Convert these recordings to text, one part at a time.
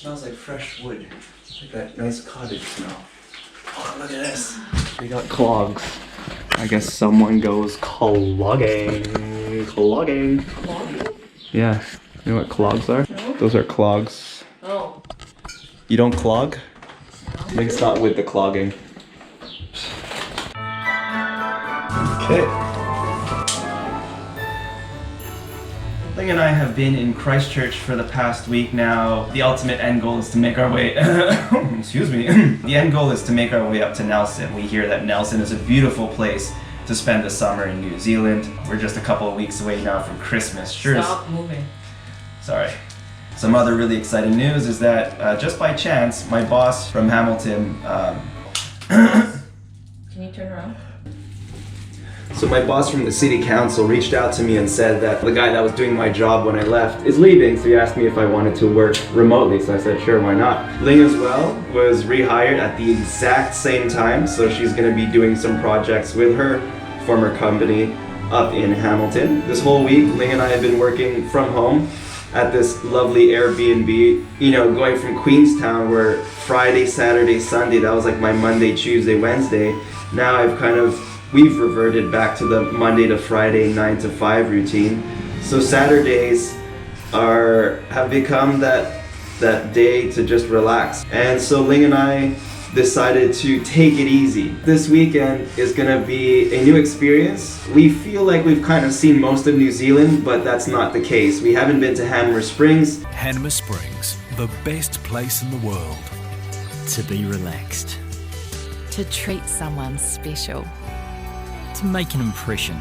Smells like fresh wood. Like that nice cottage smell. Oh, look at this. We got clogs. I guess someone goes clogging. Clogging. Clogging? Yeah. You know what clogs are? No. Those are clogs. Oh. You don't clog? Link's not with the clogging. Okay. Ling and I have been in Christchurch for the past week now. The ultimate end goal is to make our way, excuse me. The end goal is to make our way up to Nelson. We hear that Nelson is a beautiful place to spend the summer in New Zealand. We're just a couple of weeks away now from Christmas. Stop moving. Sorry. Some other really exciting news is that just by chance, my boss from Hamilton, Can you turn around? So my boss from the city council reached out to me and said that the guy that was doing my job when I left is leaving, so he asked me if I wanted to work remotely, so I said sure, why not. Ling as well was rehired at the exact same time, so she's going to be doing some projects with her former company up in Hamilton. This whole week, Ling and I have been working from home at this lovely Airbnb, you know, going from Queenstown where Friday, Saturday, Sunday, that was like my Monday, Tuesday, Wednesday. Now we've reverted back to the Monday to Friday 9 to 5 routine. So Saturdays have become that day to just relax. And so Ling and I decided to take it easy. This weekend is gonna be a new experience. We feel like we've kind of seen most of New Zealand, but that's not the case. We haven't been to Hanmer Springs. Hanmer Springs, the best place in the world. To be relaxed. To treat someone special. To make an impression.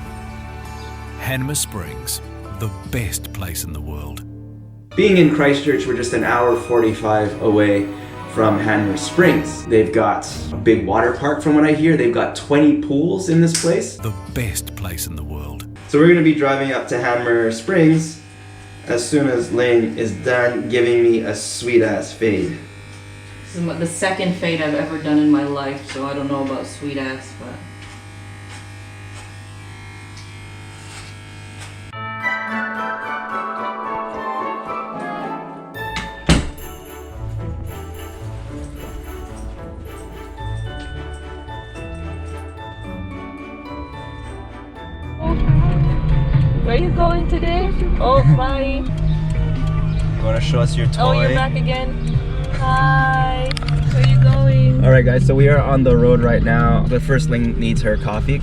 Hanmer Springs, the best place in the world. Being in Christchurch, we're just an hour 45 away from Hanmer Springs. They've got a big water park from what I hear. They've got 20 pools in this place. The best place in the world. So we're gonna be driving up to Hanmer Springs as soon as Ling is done giving me a sweet ass fade. This is the second fade I've ever done in my life, so I don't know about sweet ass, but... Where are you going today? Oh, bye. You wanna show us your toy? Oh, you're back again. Hi. Where are you going? Alright guys, so we are on the road right now, but first Ling needs her coffee.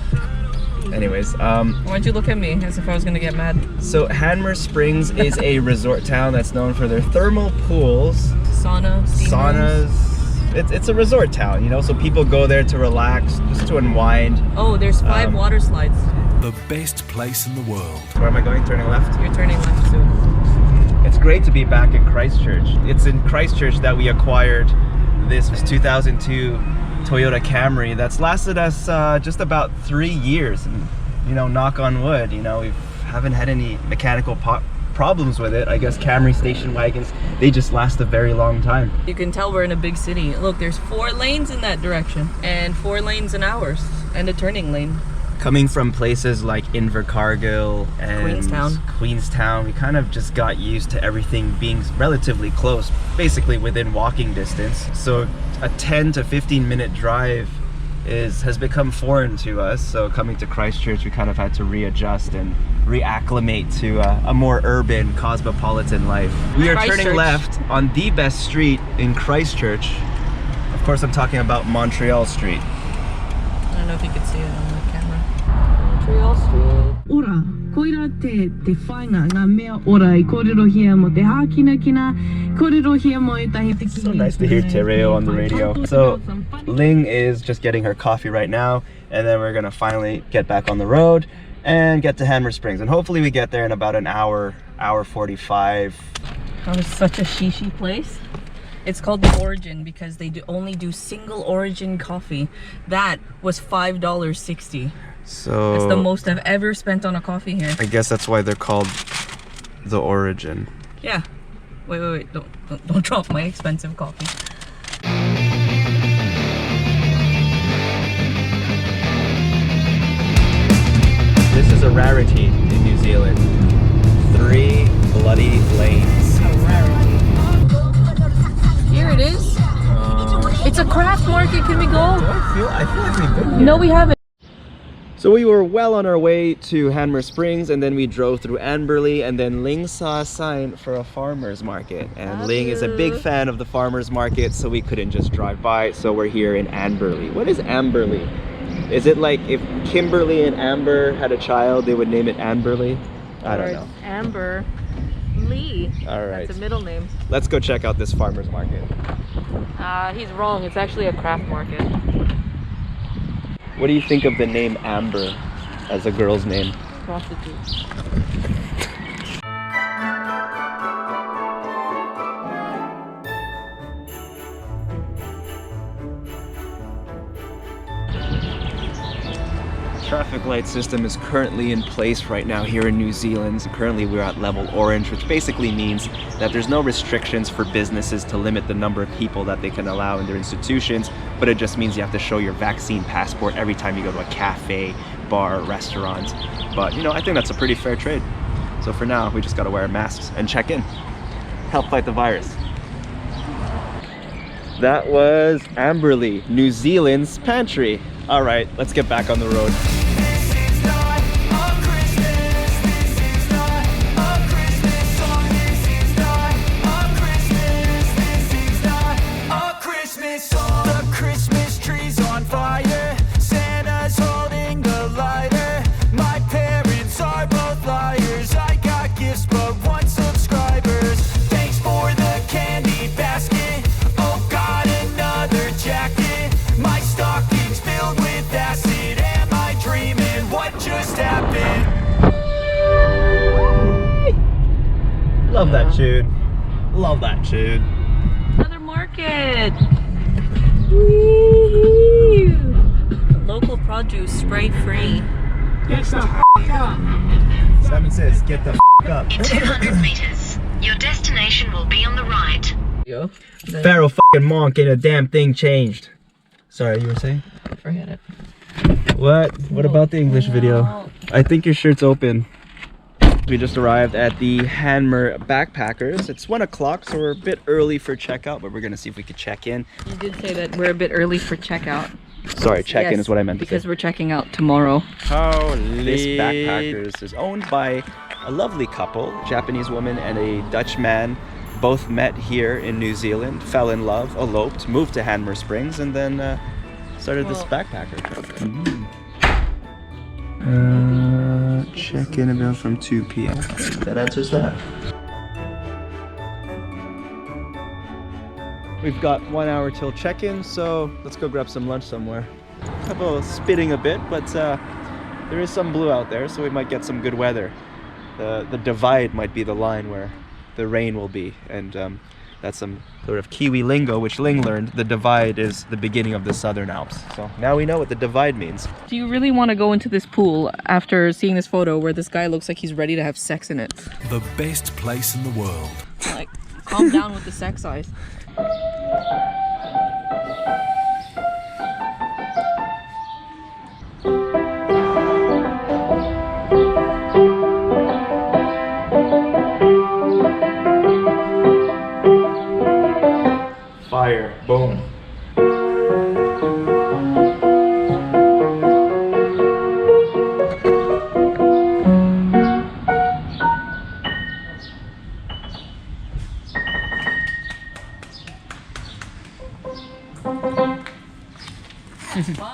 Anyways, Why'd you look at me as if I was gonna get mad? so Hanmer Springs is a resort town that's known for their thermal pools, Sauna, steam rooms. saunas. It's a resort town, you know, so people go there to relax, just to unwind. Oh, there's 5 water slides. The best place in the world. Where am I going? Turning left? You're turning left soon. It's great to be back in Christchurch. It's in Christchurch that we acquired this 2002 Toyota Camry that's lasted us just about 3 years. And, you know, knock on wood, you know, we haven't had any mechanical problems with it. I guess Camry station wagons, they just last a very long time. You can tell we're in a big city. Look, there's 4 lanes in that direction and 4 lanes in ours and a turning lane. Coming from places like Invercargill and Queenstown, we kind of just got used to everything being relatively close, basically within walking distance. So a 10 to 15 minute drive has become foreign to us. So coming to Christchurch, we kind of had to readjust and reacclimate to a more urban, cosmopolitan life. We are turning left on the best street in Christchurch. Of course, I'm talking about Montreal Street. I don't know if you could see it on the camera. Montreal Street. Ora, koira te whainga ngā mea ora I kōrero hia mo te hākina kina, kōrero hia mo I tahi te So nice to hear Te Reo on the radio. So Ling is just getting her coffee right now, and then we're gonna finally get back on the road and get to Hanmer Springs. And hopefully we get there in about an hour 45. That was such a shishi place. It's called the Origin because they only do single origin coffee. That was $5.60. So it's the most I've ever spent on a coffee here. I guess that's why they're called the Origin. Yeah. Wait. Don't drop my expensive coffee. This is a rarity in New Zealand. 3 bloody lanes. A rarity. market. Can we go? I feel like we've been here. No, we haven't. So we were well on our way to Hanmer Springs, and then we drove through Amberley, and then Ling saw a sign for a farmer's market. And Ling is a big fan of the farmer's market, so we couldn't just drive by, so we're here in Amberley. What is Amberley? Is it like if Kimberly and Amber had a child, they would name it Amberley? I don't know. Amber Lee. All right. That's a middle name. Let's go check out this farmer's market. He's wrong. It's actually a craft market. What do you think of the name Amber as a girl's name? Prostitute. Traffic light system is currently in place right now here in New Zealand. Currently we're at level orange, which basically means that there's no restrictions for businesses to limit the number of people that they can allow in their institutions, but it just means you have to show your vaccine passport every time you go to a cafe, bar, restaurant. But you know, I think that's a pretty fair trade. So for now, we just gotta wear masks and check in. Help fight the virus. That was Amberley, New Zealand's pantry. All right, let's get back on the road. Love that tune. Love that tune. Another market. Woo! Local produce, spray free. Get the f up. Simon says, get the f up. In 200 meters, your destination will be on the right. Yo. Pharaoh f***ing monk ain't a damn thing changed. Sorry, you were saying? Forget it. What? What about the English video? I think your shirt's open. We just arrived at the Hanmer Backpackers. It's 1 o'clock, so we're a bit early for checkout, but we're gonna see if we could check in. You did say that we're a bit early for checkout. Sorry, check-in is what I meant to say. Because we're checking out tomorrow. Holy. This Backpackers is owned by a lovely couple, a Japanese woman and a Dutch man. Both met here in New Zealand, fell in love, eloped, moved to Hanmer Springs, and then started this backpacker. Check-in about from 2 p.m. That answers that. We've got 1 hour till check-in, so let's go grab some lunch somewhere. Couple spitting a bit, but there is some blue out there, so we might get some good weather. The divide might be the line where the rain will be, and that's some sort of Kiwi lingo, which Ling learned. The divide is the beginning of the Southern Alps. So now we know what the divide means. Do you really want to go into this pool after seeing this photo where this guy looks like he's ready to have sex in it? The best place in the world. Like, calm down with the sex eyes. Fire. Boom.